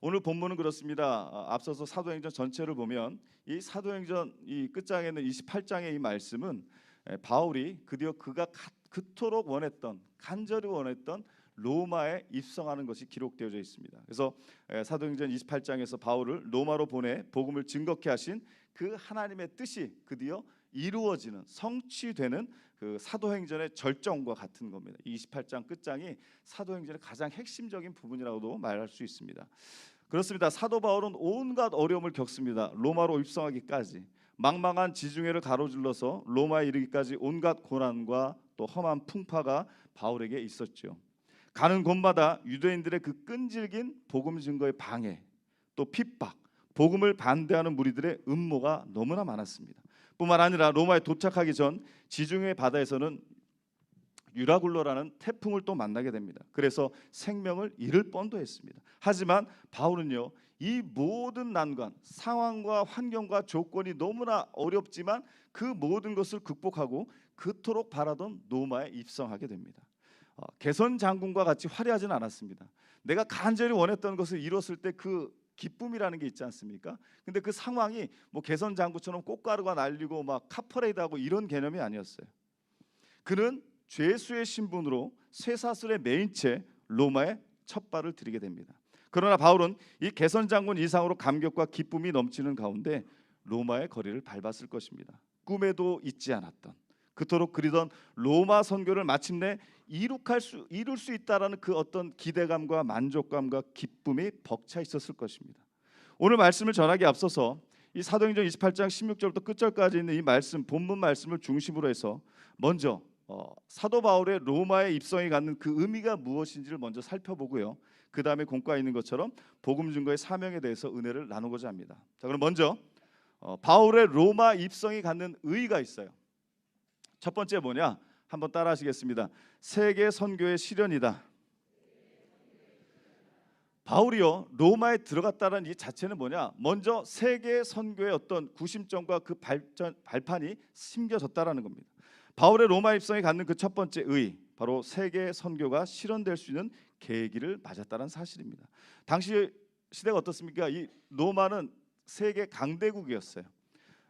오늘 본문은 그렇습니다. 앞서서 사도행전 전체를 보면 이 사도행전 이 끝장에 있는 28장의 이 말씀은 바울이 드디어 그가 그토록 원했던, 간절히 원했던 로마에 입성하는 것이 기록되어져 있습니다. 그래서 사도행전 28장에서 바울을 로마로 보내 복음을 증거케 하신 그 하나님의 뜻이 드디어 이루어지는, 성취되는 그 사도행전의 절정과 같은 겁니다. 28장 끝장이 사도행전의 가장 핵심적인 부분이라고도 말할 수 있습니다. 그렇습니다. 사도 바울은 온갖 어려움을 겪습니다. 로마로 입성하기까지, 망망한 지중해를 가로질러서 로마에 이르기까지 온갖 고난과 또 험한 풍파가 바울에게 있었죠. 가는 곳마다 유대인들의 그 끈질긴 복음 증거의 방해, 또 핍박, 복음을 반대하는 무리들의 음모가 너무나 많았습니다. 뿐만 아니라 로마에 도착하기 전 지중해 바다에서는 유라굴로라는 태풍을 또 만나게 됩니다. 그래서 생명을 잃을 뻔도 했습니다. 하지만 바울은요, 이 모든 난관, 상황과 환경과 조건이 너무나 어렵지만 그 모든 것을 극복하고 그토록 바라던 로마에 입성하게 됩니다. 개선 장군과 같이 화려하진 않았습니다. 내가 간절히 원했던 것을 이뤘을 때 그 기쁨이라는 게 있지 않습니까? 근데 그 상황이 뭐 개선 장군처럼 꽃가루가 날리고 막 카퍼레이드하고 이런 개념이 아니었어요. 그는 죄수의 신분으로 쇠사슬에 매인 채 로마에 첫 발을 들이게 됩니다. 그러나 바울은 이 개선 장군 이상으로 감격과 기쁨이 넘치는 가운데 로마의 거리를 밟았을 것입니다. 꿈에도 잊지 않았던, 그토록 그리던 로마 선교를 마침내 이룰 수 있다라는 그 어떤 기대감과 만족감과 기쁨이 벅차 있었을 것입니다. 오늘 말씀을 전하기에 앞서서 이 사도행전 28장 16절부터 끝절까지 있는 이 말씀, 본문 말씀을 중심으로 해서 먼저 사도 바울의 로마에 입성이 갖는 그 의미가 무엇인지를 먼저 살펴보고요. 그 다음에 공과에 있는 것처럼 복음 증거의 사명에 대해서 은혜를 나누고자 합니다. 자, 그럼 먼저 바울의 로마 입성이 갖는 의의가 있어요. 첫 번째 뭐냐? 한번 따라하시겠습니다. 세계 선교의 실현이다. 바울이요, 로마에 들어갔다는 이 자체는 뭐냐? 먼저 세계 선교의 어떤 구심점과 그 발판이 심겨졌다라는 겁니다. 바울의 로마 입성에 갖는 그 첫 번째 의의, 바로 세계 선교가 실현될 수 있는 계기를 맞았다는 사실입니다. 당시 시대가 어떻습니까? 이 로마는 세계 강대국이었어요.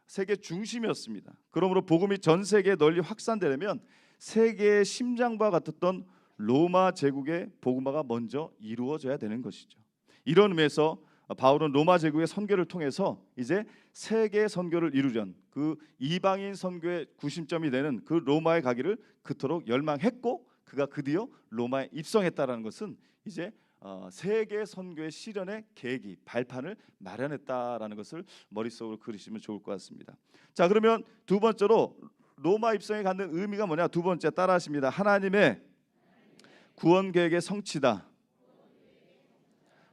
세계 중심이었습니다. 그러므로 복음이 전 세계에 널리 확산되려면 세계의 심장과 같았던 로마 제국의 복음화가 먼저 이루어져야 되는 것이죠. 이런 의미에서 바울은 로마 제국의 선교를 통해서 이제 세계 선교를 이루려는 그 이방인 선교의 구심점이 되는 그 로마에 가기를 그토록 열망했고, 그가 드디어 로마에 입성했다라는 것은 이제 세계 선교의 실현의 계기, 발판을 마련했다라는 것을 머릿속으로 그리시면 좋을 것 같습니다. 자, 그러면 두 번째로 로마 입성에 갖는 의미가 뭐냐? 두 번째 따라하십니다. 하나님의 구원 계획의 성취다.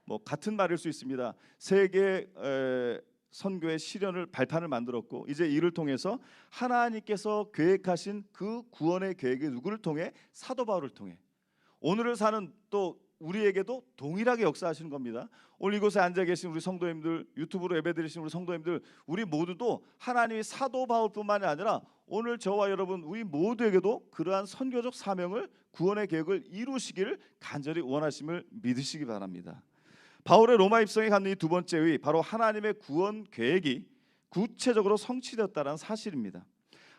뭐 같은 말일 수 있습니다. 세계 선교의 실현을 발판을 만들었고, 이제 이를 통해서 하나님께서 계획하신 그 구원의 계획이 누구를 통해? 사도 바울을 통해 오늘을 사는 또 우리에게도 동일하게 역사하시는 겁니다. 오늘 이곳에 앉아 계신 우리 성도님들, 유튜브로 예배드리신 우리 성도님들, 우리 모두도 하나님이 사도 바울뿐만이 아니라 오늘 저와 여러분 우리 모두에게도 그러한 선교적 사명을, 구원의 계획을 이루시기를 간절히 원하심을 믿으시기 바랍니다. 바울의 로마 입성에 갖는 이 두 번째 의, 바로 하나님의 구원 계획이 구체적으로 성취되었다는 사실입니다.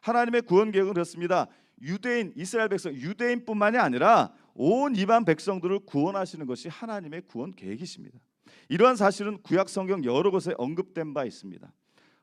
하나님의 구원 계획은 그렇습니다. 유대인, 이스라엘 백성, 유대인뿐만이 아니라 온 이방 백성들을 구원하시는 것이 하나님의 구원 계획이십니다. 이러한 사실은 구약 성경 여러 곳에 언급된 바 있습니다.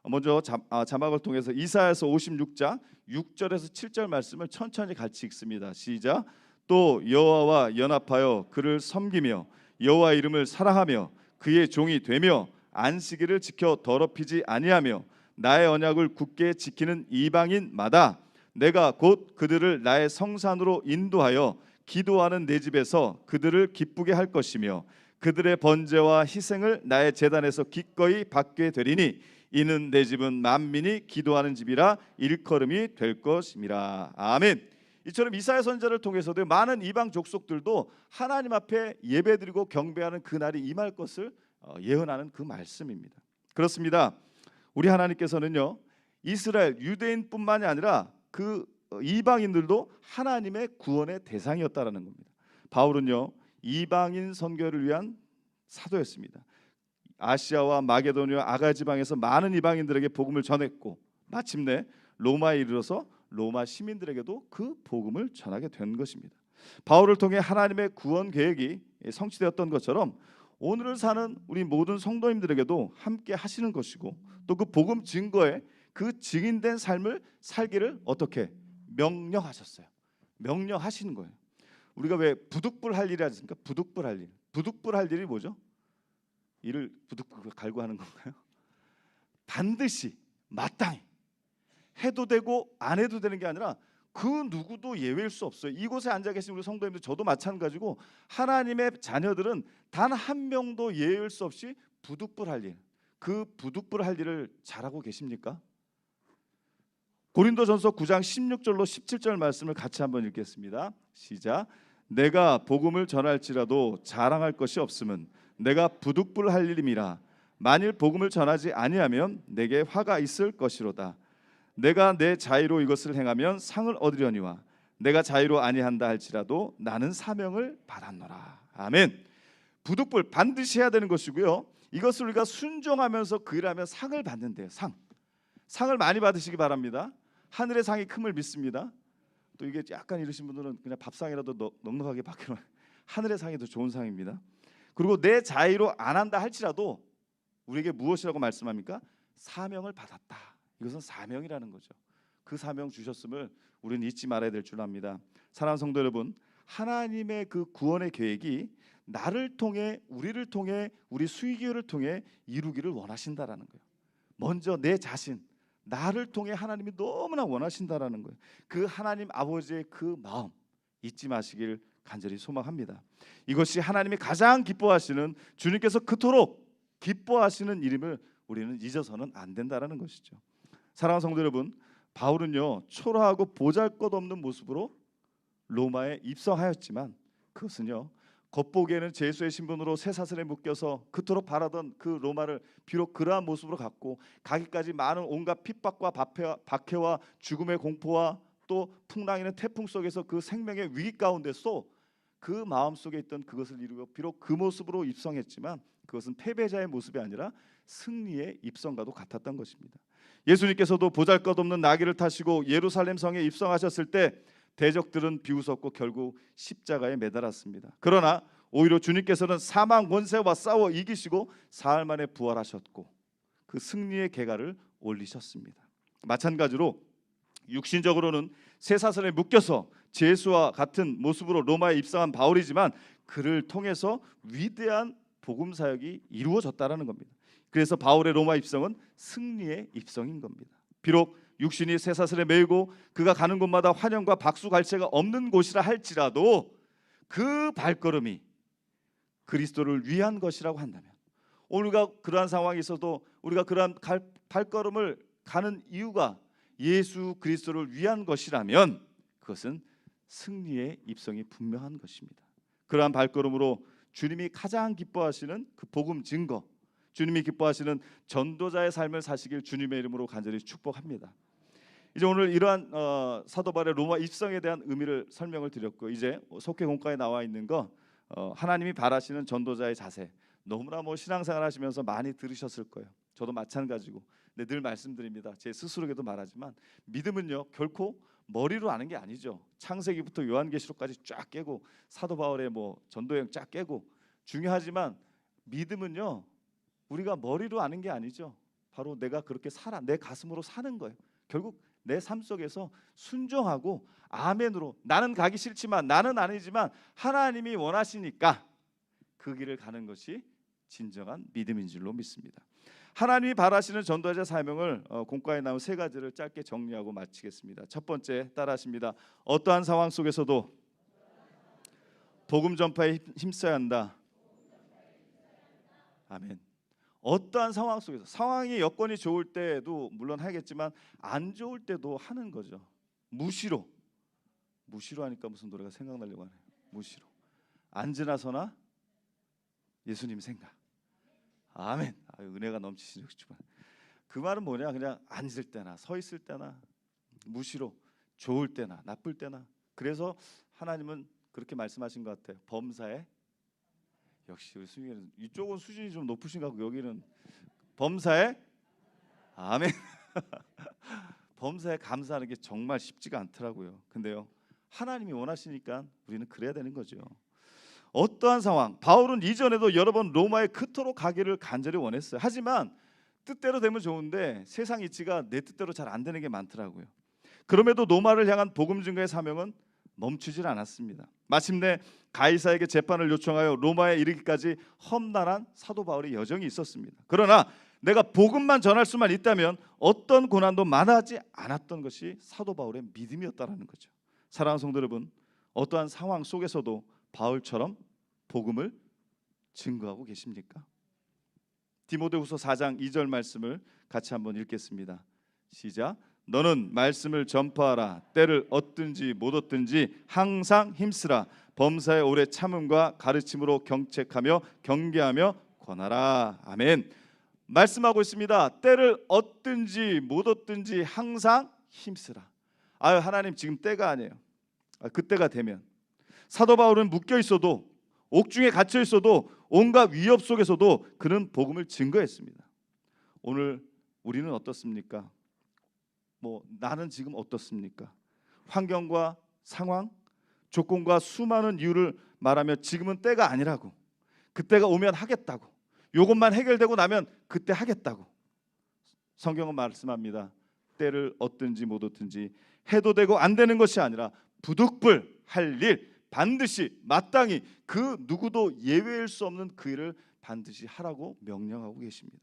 먼저 자막을 통해서 이사야서 56장 6절에서 7절 말씀을 천천히 같이 읽습니다. 시작. 또 여호와와 연합하여 그를 섬기며 여호와 이름을 사랑하며 그의 종이 되며 안식일을 지켜 더럽히지 아니하며 나의 언약을 굳게 지키는 이방인마다 내가 곧 그들을 나의 성산으로 인도하여 기도하는 내 집에서 그들을 기쁘게 할 것이며 그들의 번제와 희생을 나의 제단에서 기꺼이 받게 되리니 이는 내 집은 만민이 기도하는 집이라 일컬음이 될 것임이라. 아멘. 이처럼 이사야 선지자를 통해서도 많은 이방 족속들도 하나님 앞에 예배드리고 경배하는 그날이 임할 것을 예언하는 그 말씀입니다. 그렇습니다. 우리 하나님께서는요, 이스라엘 유대인뿐만이 아니라 그 이방인들도 하나님의 구원의 대상이었다라는 겁니다. 바울은요, 이방인 선교를 위한 사도였습니다. 아시아와 마게도니아 아가 지방에서 많은 이방인들에게 복음을 전했고 마침내 로마에 이르러서 로마 시민들에게도 그 복음을 전하게 된 것입니다. 바울을 통해 하나님의 구원 계획이 성취되었던 것처럼 오늘을 사는 우리 모든 성도님들에게도 함께 하시는 것이고 또 그 복음 증거에 그 증인된 삶을 살기를 어떻게 명령하셨어요. 명령하시는 거예요. 우리가 왜 부득불 할 일이 하십니까? 부득불 할 일. 부득불 할 일이 뭐죠? 일을 부득불 갈고 하는 건가요? 반드시 마땅히 해도 되고 안 해도 되는 게 아니라 그 누구도 예외일 수 없어요. 이곳에 앉아 계신 우리 성도님들 저도 마찬가지고 하나님의 자녀들은 단 한 명도 예외일 수 없이 부득불 할 일, 그 부득불 할 일을 잘하고 계십니까? 고린도전서 9장 16절로 17절 말씀을 같이 한번 읽겠습니다. 시작. 내가 복음을 전할지라도 자랑할 것이 없음은 내가 부득불 할 일임이라. 만일 복음을 전하지 아니하면 내게 화가 있을 것이로다. 내가 내 자의로 이것을 행하면 상을 얻으려니와 내가 자의로 아니한다 할지라도 나는 사명을 받았노라. 아멘. 부득불 반드시 해야 되는 것이고요. 이것을 우리가 순종하면서 그 일하면 상을 받는데요. 상을 많이 받으시기 바랍니다. 하늘의 상이 큼을 믿습니다. 또 이게 약간 이러신 분들은 그냥 밥상이라도 넉넉하게 받기로 하늘의 상이 더 좋은 상입니다. 그리고 내 자의로 안 한다 할지라도 우리에게 무엇이라고 말씀합니까? 사명을 받았다. 이것은 사명이라는 거죠. 그 사명 주셨음을 우리는 잊지 말아야 될 줄 압니다. 사랑하는 성도 여러분, 하나님의 그 구원의 계획이 나를 통해 우리를 통해 우리 수익을 통해 이루기를 원하신다라는 거예요. 먼저 내 자신 나를 통해 하나님이 너무나 원하신다라는 거예요. 그 하나님 아버지의 그 마음 잊지 마시길 간절히 소망합니다. 이것이 하나님이 가장 기뻐하시는 주님께서 그토록 기뻐하시는 일임을 우리는 잊어서는 안 된다라는 것이죠. 사랑하는 성도 여러분, 바울은요 초라하고 보잘것없는 모습으로 로마에 입성하였지만 그것은요 겉보기에는 제수의 신분으로 쇠사슬에 묶여서 그토록 바라던 그 로마를 비록 그러한 모습으로 갔고 가기까지 많은 온갖 핍박과 박해와 죽음의 공포와 또 풍랑이는 태풍 속에서 그 생명의 위기 가운데서 그 마음속에 있던 그것을 이루고 비록 그 모습으로 입성했지만 그것은 패배자의 모습이 아니라 승리의 입성과도 같았던 것입니다. 예수님께서도 보잘것없는 나귀를 타시고 예루살렘 성에 입성하셨을 때 대적들은 비웃었고 결국 십자가에 매달았습니다. 그러나 오히려 주님께서는 사망 권세와 싸워 이기시고 사흘 만에 부활하셨고 그 승리의 계가를 올리셨습니다. 마찬가지로 육신적으로는 쇠사슬에 묶여서 제수와 같은 모습으로 로마에 입성한 바울이지만 그를 통해서 위대한 복음 사역이 이루어졌다라는 겁니다. 그래서 바울의 로마 입성은 승리의 입성인 겁니다. 비록 육신이 쇠사슬에 매이고 그가 가는 곳마다 환영과 박수갈채가 없는 곳이라 할지라도 그 발걸음이 그리스도를 위한 것이라고 한다면 우리가 그러한 상황이 있어도 우리가 그러한 발걸음을 가는 이유가 예수 그리스도를 위한 것이라면 그것은 승리의 입성이 분명한 것입니다. 그러한 발걸음으로 주님이 가장 기뻐하시는 그 복음 증거, 주님이 기뻐하시는 전도자의 삶을 사시길 주님의 이름으로 간절히 축복합니다. 이제 오늘 이러한 사도 바울의 로마 입성에 대한 의미를 설명을 드렸고 이제 속회 공과에 나와 있는 거 하나님이 바라시는 전도자의 자세 너무나 신앙생활 하시면서 많이 들으셨을 거예요. 저도 마찬가지고 근데 늘 말씀드립니다. 제 스스로에게도 말하지만 믿음은요 결코 머리로 아는 게 아니죠. 창세기부터 요한계시록까지 쫙 깨고 사도 바울의 전도여행 쫙 깨고 중요하지만 믿음은요 우리가 머리로 아는 게 아니죠. 바로 내가 그렇게 살아 내 가슴으로 사는 거예요. 결국 내 삶 속에서 순종하고 아멘으로 나는 가기 싫지만 나는 아니지만 하나님이 원하시니까 그 길을 가는 것이 진정한 믿음인 줄로 믿습니다. 하나님이 바라시는 전도자 사명을 공과에 나온 세 가지를 짧게 정리하고 마치겠습니다. 첫 번째 따라하십니다. 어떠한 상황 속에서도 복음 전파에 힘써야 한다. 아멘. 어떠한 상황 속에서 상황이 여건이 좋을 때도 물론 하겠지만 안 좋을 때도 하는 거죠. 무시로 하니까 무슨 노래가 생각나려고 하네요. 무시로 앉으나 서나 예수님 생각. 아멘. 은혜가 넘치시는 그 말은 뭐냐? 그냥 앉을 때나 서 있을 때나 무시로 좋을 때나 나쁠 때나 그래서 하나님은 그렇게 말씀하신 것 같아요. 범사에 역시 우리 수익은 이쪽은 수준이 좀 높으신가 하고 여기는 범사에 아멘. 범사에 감사하는 게 정말 쉽지가 않더라고요. 근데요, 하나님이 원하시니까 우리는 그래야 되는 거죠. 어떠한 상황, 바울은 이전에도 여러 번 로마에 그토록 가기를 간절히 원했어요. 하지만 뜻대로 되면 좋은데 세상 이치가 내 뜻대로 잘 안 되는 게 많더라고요. 그럼에도 로마를 향한 복음 증거의 사명은 멈추질 않았습니다. 마침내 가이사에게 재판을 요청하여 로마에 이르기까지 험난한 사도 바울의 여정이 있었습니다. 그러나 내가 복음만 전할 수만 있다면 어떤 고난도 만하지 않았던 것이 사도 바울의 믿음이었다라는 거죠. 사랑하는 성도 여러분, 어떠한 상황 속에서도 바울처럼 복음을 증거하고 계십니까? 디모데후서 4장 2절 말씀을 같이 한번 읽겠습니다. 시작. 너는 말씀을 전파하라. 때를 얻든지 못 얻든지 항상 힘쓰라. 범사에 오래 참음과 가르침으로 경책하며 경계하며 권하라. 아멘. 말씀하고 있습니다. 때를 얻든지 못 얻든지 항상 힘쓰라. 아유, 하나님 지금 때가 아니에요. 그때가 되면. 사도 바울은 묶여 있어도, 옥중에 갇혀 있어도, 온갖 위협 속에서도 그는 복음을 증거했습니다. 오늘 우리는 어떻습니까? 나는 지금 어떻습니까? 환경과 상황, 조건과 수많은 이유를 말하며 지금은 때가 아니라고, 그때가 오면 하겠다고, 요것만 해결되고 나면 그때 하겠다고. 성경은 말씀합니다. 때를 얻든지 못 얻든지 해도 되고 안 되는 것이 아니라 부득불 할 일, 반드시 마땅히 그 누구도 예외일 수 없는 그 일을 반드시 하라고 명령하고 계십니다.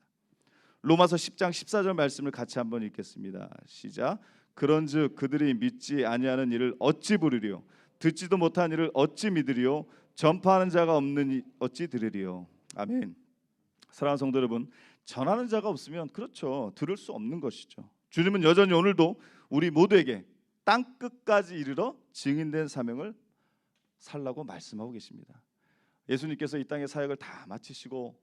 로마서 10장 14절 말씀을 같이 한번 읽겠습니다. 시작. 그런즉 그들이 믿지 아니하는 일을 어찌 부르리요? 듣지도 못한 일을 어찌 믿으리요? 전파하는 자가 없는 어찌 들으리요? 아멘. 사랑하는 성도 여러분, 전하는 자가 없으면 그렇죠, 들을 수 없는 것이죠. 주님은 여전히 오늘도 우리 모두에게 땅 끝까지 이르러 증인된 사명을 살라고 말씀하고 계십니다. 예수님께서 이 땅의 사역을 다 마치시고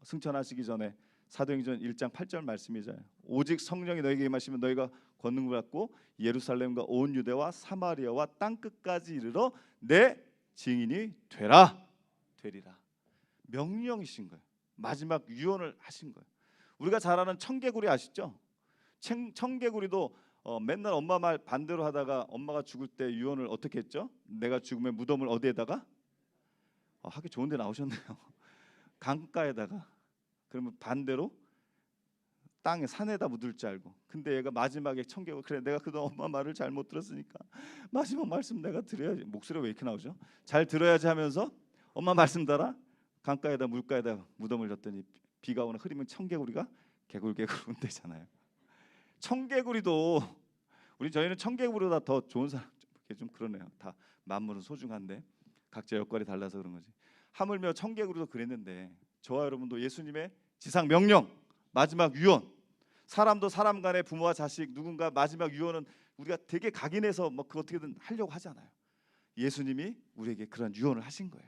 승천하시기 전에 사도행전 1장 8절 말씀이잖아요. 오직 성령이 너에게 임하시면 너희가 권능을 받고 예루살렘과 온 유대와 사마리아와 땅 끝까지 이르러 내 증인이 되리라. 명령이신 거예요. 마지막 유언을 하신 거예요. 우리가 잘 아는 청개구리 아시죠? 청개구리도 맨날 엄마 말 반대로 하다가 엄마가 죽을 때 유언을 어떻게 했죠? 내가 죽으면 무덤을 어디에다가? 하기 좋은 데 나오셨네요. 강가에다가. 그러면 반대로 땅에 산에다 묻을 줄 알고. 근데 얘가 마지막에 청개구리, 그래 내가 그동안 엄마 말을 잘못 들었으니까 마지막 말씀 내가 드려야지. 목소리가 왜 이렇게 나오죠? 잘 들어야지 하면서 엄마 말씀 따라 강가에다 물가에다 무덤을 졌더니 비가 오나 흐리면 청개구리가 개굴개굴 운대잖아요. 청개구리도 저희는 청개구리보다 더 좋은 사람, 좀 그러네요. 다 만물은 소중한데 각자 역할이 달라서 그런 거지. 하물며 청개구리도 그랬는데 저와 여러분도 예수님의 지상 명령, 마지막 유언, 사람도 사람 간의 부모와 자식 누군가 마지막 유언은 우리가 되게 각인해서 그 어떻게든 하려고 하잖아요. 예수님이 우리에게 그런 유언을 하신 거예요.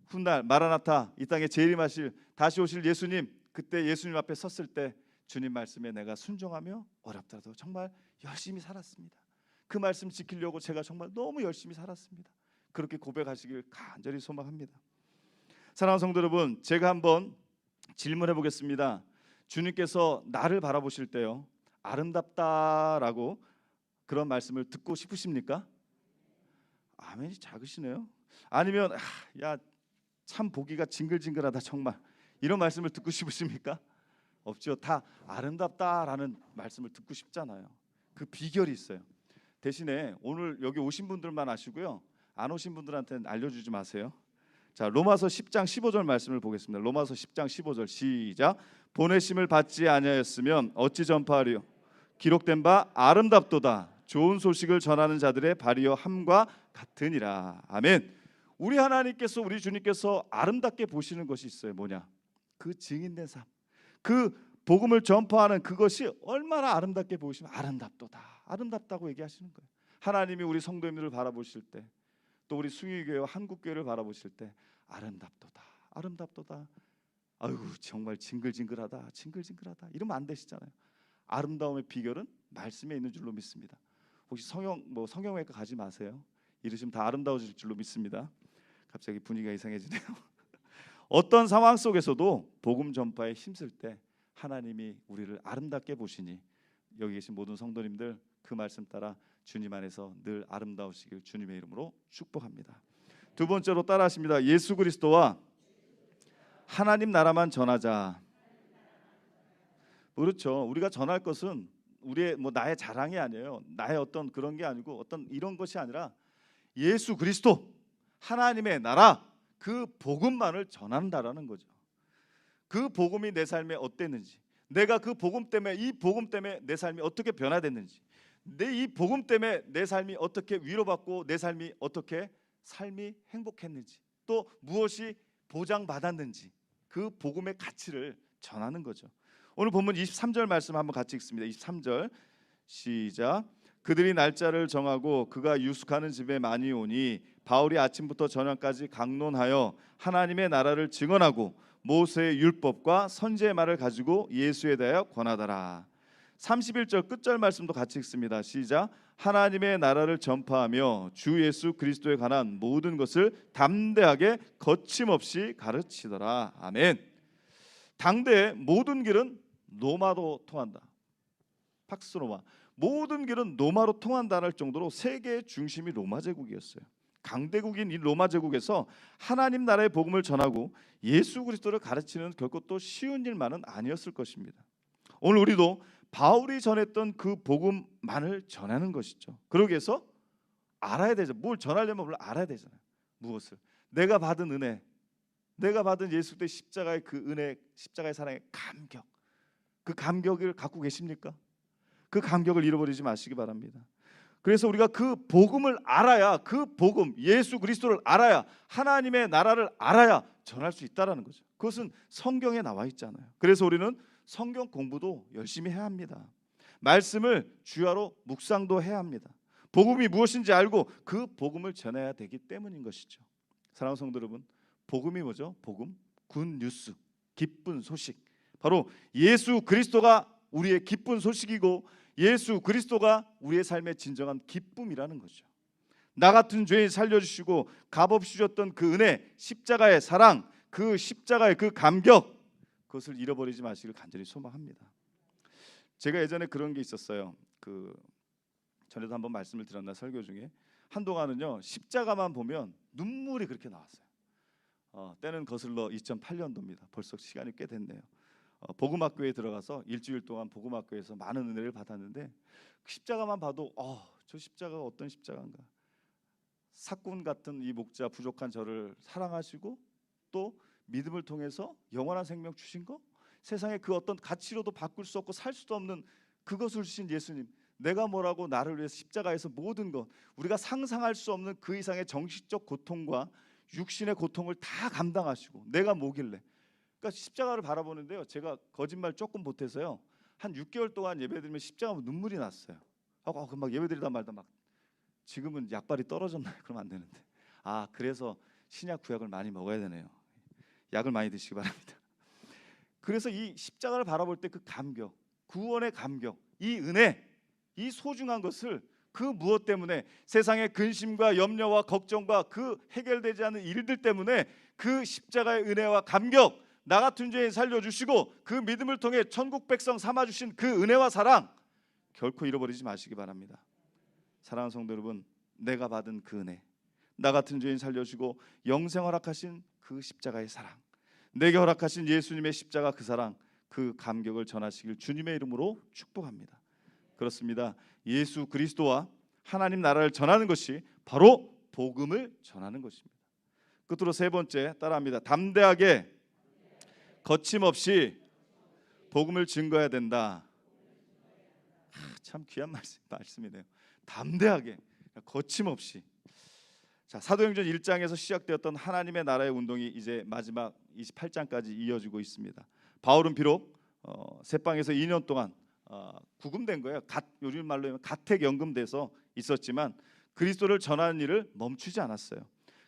훗날 마라나타, 이 땅에 재림하실 다시 오실 예수님, 그때 예수님 앞에 섰을 때 주님 말씀에 내가 순종하며 어렵더라도 정말 열심히 살았습니다. 그 말씀 지키려고 제가 정말 너무 열심히 살았습니다. 그렇게 고백하시길 간절히 소망합니다. 사랑하는 성도 여러분, 제가 한번 질문해 보겠습니다. 주님께서 나를 바라보실 때요, 아름답다라고 그런 말씀을 듣고 싶으십니까? 아멘이 작으시네요. 아니면 야, 참 보기가 징글징글하다 정말, 이런 말씀을 듣고 싶으십니까? 없죠. 다 아름답다라는 말씀을 듣고 싶잖아요. 그 비결이 있어요. 대신에 오늘 여기 오신 분들만 아시고요, 안 오신 분들한테는 알려주지 마세요. 자, 로마서 10장 15절 말씀을 보겠습니다. 로마서 10장 15절 시작. 보내심을 받지 아니하였으면 어찌 전파하리요? 기록된 바 아름답도다. 좋은 소식을 전하는 자들의 발이여 함과 같으니라. 아멘. 우리 하나님께서, 우리 주님께서 아름답게 보시는 것이 있어요. 뭐냐? 그 증인된 삶, 그 복음을 전파하는 그것이 얼마나 아름답게 보이시면 아름답도다, 아름답다고 얘기하시는 거예요. 하나님이 우리 성도님들을 바라보실 때, 또 우리 숭일교회와 한국교회를 바라보실 때 아름답도다, 아름답도다. 아유 정말 징글징글하다, 징글징글하다 이러면 안 되시잖아요. 아름다움의 비결은 말씀에 있는 줄로 믿습니다. 혹시 성형외과 가지 마세요. 이러시면 다 아름다워질 줄로 믿습니다. 갑자기 분위기가 이상해지네요. 어떤 상황 속에서도 복음 전파에 힘쓸 때 하나님이 우리를 아름답게 보시니 여기 계신 모든 성도님들 그 말씀 따라 주님 안에서 늘 아름다우시길 주님의 이름으로 축복합니다. 두 번째로 따라하십니다. 예수 그리스도와 하나님 나라만 전하자. 그렇죠. 우리가 전할 것은 우리의 나의 자랑이 아니에요. 나의 어떤 그런 게 아니고 어떤 이런 것이 아니라 예수 그리스도 하나님의 나라 그 복음만을 전한다라는 거죠. 그 복음이 내 삶에 어땠는지, 내가 그 복음 때문에 이 복음 때문에 내 삶이 어떻게 변화됐는지, 내 이 복음 때문에 내 삶이 어떻게 위로받고 내 삶이 어떻게 삶이 행복했는지, 또 무엇이 보장받았는지 그 복음의 가치를 전하는 거죠. 오늘 본문 23절 말씀 한번 같이 읽습니다. 23절 시작. 그들이 날짜를 정하고 그가 유숙하는 집에 많이 오니 바울이 아침부터 저녁까지 강론하여 하나님의 나라를 증언하고 모세의 율법과 선지의 말을 가지고 예수에 대하여 권하더라. 31절 끝절 말씀도 같이 읽습니다. 시작. 하나님의 나라를 전파하며 주 예수 그리스도에 관한 모든 것을 담대하게 거침없이 가르치더라. 아멘. 당대의 모든 길은 로마로 통한다. 팍스로마. 모든 길은 로마로 통한다는 정도로 세계의 중심이 로마 제국이었어요. 강대국인 이 로마 제국에서 하나님 나라의 복음을 전하고 예수 그리스도를 가르치는 결코 또 쉬운 일만은 아니었을 것입니다. 오늘 우리도 바울이 전했던 그 복음만을 전하는 것이죠. 그러기 위해서 알아야 되죠. 뭘 전하려면 뭘 알아야 되잖아요. 무엇을? 내가 받은 은혜, 내가 받은 예수 그리스도의 십자가의 그 은혜, 십자가의 사랑의 감격, 그 감격을 갖고 계십니까? 그 감격을 잃어버리지 마시기 바랍니다. 그래서 우리가 그 복음을 알아야, 그 복음 예수 그리스도를 알아야, 하나님의 나라를 알아야 전할 수 있다라는 거죠. 그것은 성경에 나와 있잖아요. 그래서 우리는 성경 공부도 열심히 해야 합니다. 말씀을 주야로 묵상도 해야 합니다. 복음이 무엇인지 알고 그 복음을 전해야 되기 때문인 것이죠. 사랑하는 성도 여러분, 복음이 뭐죠? 복음, 굿뉴스, 기쁜 소식. 바로 예수 그리스도가 우리의 기쁜 소식이고 예수 그리스도가 우리의 삶의 진정한 기쁨이라는 거죠. 나 같은 죄인 살려주시고 값없이 주셨던 그 은혜, 십자가의 사랑, 그 십자가의 그 감격, 그것을 잃어버리지 마시길 간절히 소망합니다. 제가 예전에 그런 게 있었어요. 전에도 한번 말씀을 드렸나 설교 중에 한동안은요 십자가만 보면 눈물이 그렇게 나왔어요. 때는 거슬러 2008년도입니다. 벌써 시간이 꽤 됐네요. 복음학교에 들어가서 일주일 동안 복음학교에서 많은 은혜를 받았는데 십자가만 봐도 저 십자가가 어떤 십자가인가. 사꾼 같은 이 목자 부족한 저를 사랑하시고 또 믿음을 통해서 영원한 생명 주신 거, 세상에 그 어떤 가치로도 바꿀 수 없고 살 수도 없는 그것을 주신 예수님, 내가 뭐라고 나를 위해서 십자가에서 모든 것, 우리가 상상할 수 없는 그 이상의 정신적 고통과 육신의 고통을 다 감당하시고 내가 뭐길래, 그러니까 십자가를 바라보는데요, 제가 거짓말 조금 보태서요 한 6개월 동안 예배드리면 십자가 보면 눈물이 났어요. 막 예배드리다 말다 막 지금은 약발이 떨어졌나요? 그러면 안 되는데. 그래서 신약 구약을 많이 먹어야 되네요. 약을 많이 드시기 바랍니다. 그래서 이 십자가를 바라볼 때 그 감격, 구원의 감격, 이 은혜, 이 소중한 것을 그 무엇 때문에, 세상의 근심과 염려와 걱정과 그 해결되지 않는 일들 때문에 그 십자가의 은혜와 감격, 나 같은 죄인 살려주시고 그 믿음을 통해 천국 백성 삼아주신 그 은혜와 사랑 결코 잃어버리지 마시기 바랍니다. 사랑하는 성도 여러분, 내가 받은 그 은혜, 나 같은 죄인 살려주고 영생 허락하신 그 십자가의 사랑, 내게 허락하신 예수님의 십자가 그 사랑, 그 감격을 전하시길 주님의 이름으로 축복합니다. 그렇습니다. 예수 그리스도와 하나님 나라를 전하는 것이 바로 복음을 전하는 것입니다. 끝으로 세 번째 따라합니다. 담대하게 거침없이 복음을 증거해야 된다. 참 귀한 말씀이네요. 담대하게 거침없이. 자, 사도행전 1장에서 시작되었던 하나님의 나라의 운동이 이제 마지막 28장까지 이어지고 있습니다. 바울은 비록 새방에서 2년 동안 구금된 거예요. 요즘 말로 하면 가택연금돼서 있었지만 그리스도를 전하는 일을 멈추지 않았어요.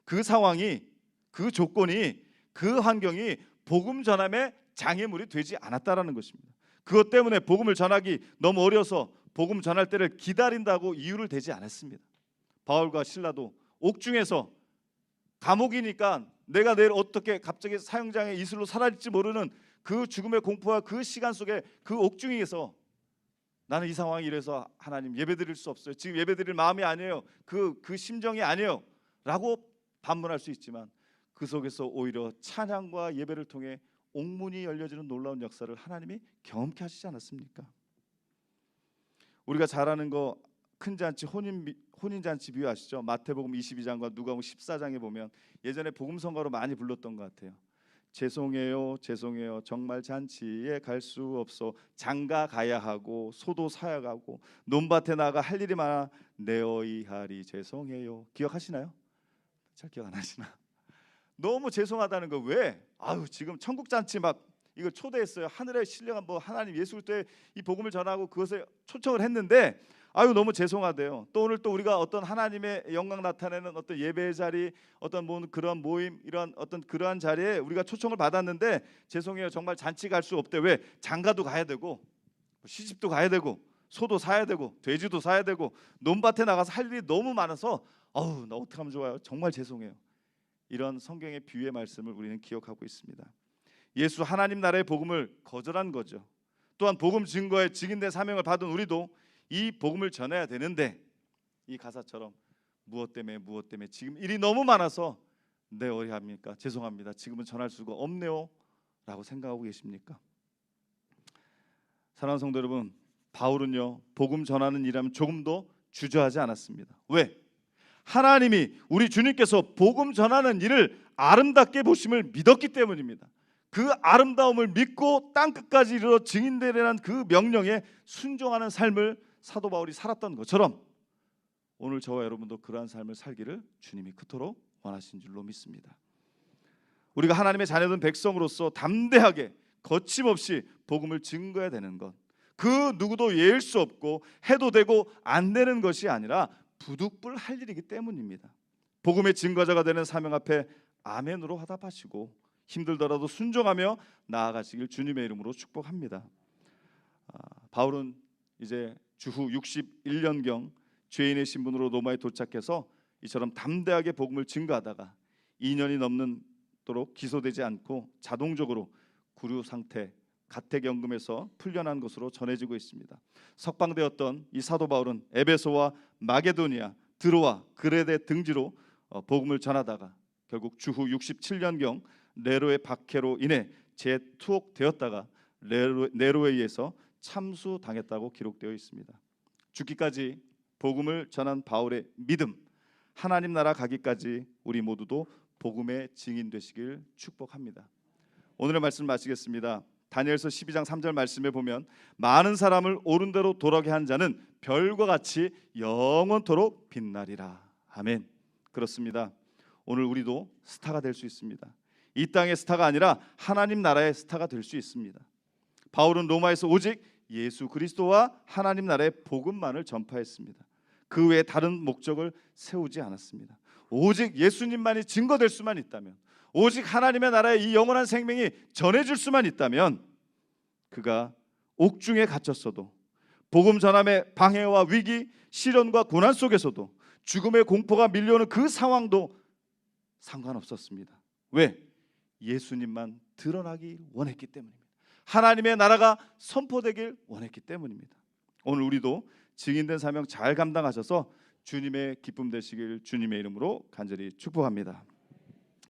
그 상황이, 그 조건이, 그 환경이 복음 전함의 장애물이 되지 않았다라는 것입니다. 그것 때문에 복음을 전하기 너무 어려서 복음 전할 때를 기다린다고 이유를 대지 않았습니다. 바울과 실라도 옥중에서 감옥이니까 내가 내일 어떻게 갑자기 사형장의 이슬로 사라질지 모르는 그 죽음의 공포와 그 시간 속에 그 옥중에서 나는 이 상황이 이래서 하나님 예배드릴 수 없어요. 지금 예배드릴 마음이 아니에요. 그 심정이 아니에요. 라고 반문할 수 있지만 그 속에서 오히려 찬양과 예배를 통해 옥문이 열려지는 놀라운 역사를 하나님이 경험케 하시지 않았습니까? 우리가 잘 아는 거 큰 잔치 혼인 잔치 비유 아시죠? 마태복음 22장과 누가복음 14장에 보면 예전에 복음 성가로 많이 불렀던 것 같아요. 죄송해요 죄송해요 정말 잔치에 갈 수 없어 장가 가야 하고 소도 사야 가고 논밭에 나가 할 일이 많아 내어이하리 죄송해요. 기억하시나요? 잘 기억 안 하시나? 너무 죄송하다는 거. 왜? 아유 지금 천국 잔치 막 이거 초대했어요. 하늘의 신령한 뭐 하나님 예수 그리스도의 이 복음을 전하고 그것에 초청을 했는데 아유 너무 죄송하대요. 또 오늘 또 우리가 어떤 하나님의 영광 나타내는 어떤 예배의 자리, 어떤 뭐 그런 모임, 이런 어떤 그러한 자리에 우리가 초청을 받았는데 죄송해요 정말 잔치 갈 수 없대. 왜? 장가도 가야 되고 시집도 가야 되고 소도 사야 되고 돼지도 사야 되고 논밭에 나가서 할 일이 너무 많아서 어우 나 어떻게 하면 좋아요 정말 죄송해요. 이런 성경의 비유의 말씀을 우리는 기억하고 있습니다. 예수 하나님 나라의 복음을 거절한 거죠. 또한 복음 증거에 직인된 사명을 받은 우리도 이 복음을 전해야 되는데 이 가사처럼 무엇 때문에 지금 일이 너무 많아서 네 어리합니까? 죄송합니다. 지금은 전할 수가 없네요 라고 생각하고 계십니까? 사랑하는 성도 여러분, 바울은요 복음 전하는 일하면 조금도 주저하지 않았습니다. 왜? 하나님이 우리 주님께서 복음 전하는 일을 아름답게 보심을 믿었기 때문입니다. 그 아름다움을 믿고 땅끝까지 이르러 증인되라는 그 명령에 순종하는 삶을 사도 바울이 살았던 것처럼 오늘 저와 여러분도 그러한 삶을 살기를 주님이 그토록 원하신 줄로 믿습니다. 우리가 하나님의 자녀된 백성으로서 담대하게 거침없이 복음을 증거해야 되는 것, 그 누구도 예일 수 없고 해도 되고 안 되는 것이 아니라 부득불할 일이기 때문입니다. 복음의 증거자가 되는 사명 앞에 아멘으로 화답하시고 힘들더라도 순종하며 나아가시길 주님의 이름으로 축복합니다. 바울은 이제 주후 61년경 죄인의 신분으로 로마에 도착해서 이처럼 담대하게 복음을 증거하다가 2년이 넘도록 기소되지 않고 자동적으로 구류 상태 가택연금에서 풀려난 것으로 전해지고 있습니다. 석방되었던 이 사도 바울은 에베소와 마게도니아, 드로아, 그레데 등지로 복음을 전하다가 결국 주후 67년경 네로의 박해로 인해 재투옥되었다가 네로에 의해서 참수당했다고 기록되어 있습니다. 죽기까지 복음을 전한 바울의 믿음, 하나님 나라 가기까지 우리 모두도 복음의 증인 되시길 축복합니다. 오늘의 말씀 마치겠습니다. 다니엘서 12장 3절 말씀에 보면 많은 사람을 옳은 대로 돌아가게 한 자는 별과 같이 영원토록 빛나리라. 아멘. 그렇습니다. 오늘 우리도 스타가 될 수 있습니다. 이 땅의 스타가 아니라 하나님 나라의 스타가 될 수 있습니다. 바울은 로마에서 오직 예수 그리스도와 하나님 나라의 복음만을 전파했습니다. 그 외에 다른 목적을 세우지 않았습니다. 오직 예수님만이 증거될 수만 있다면, 오직 하나님의 나라의 이 영원한 생명이 전해질 수만 있다면 그가 옥중에 갇혔어도, 복음 전함의 방해와 위기, 시련과 고난 속에서도, 죽음의 공포가 밀려오는 그 상황도 상관없었습니다. 왜? 예수님만 드러나길 원했기 때문입니다. 하나님의 나라가 선포되길 원했기 때문입니다. 오늘 우리도 증인된 사명 잘 감당하셔서 주님의 기쁨 되시길 주님의 이름으로 간절히 축복합니다.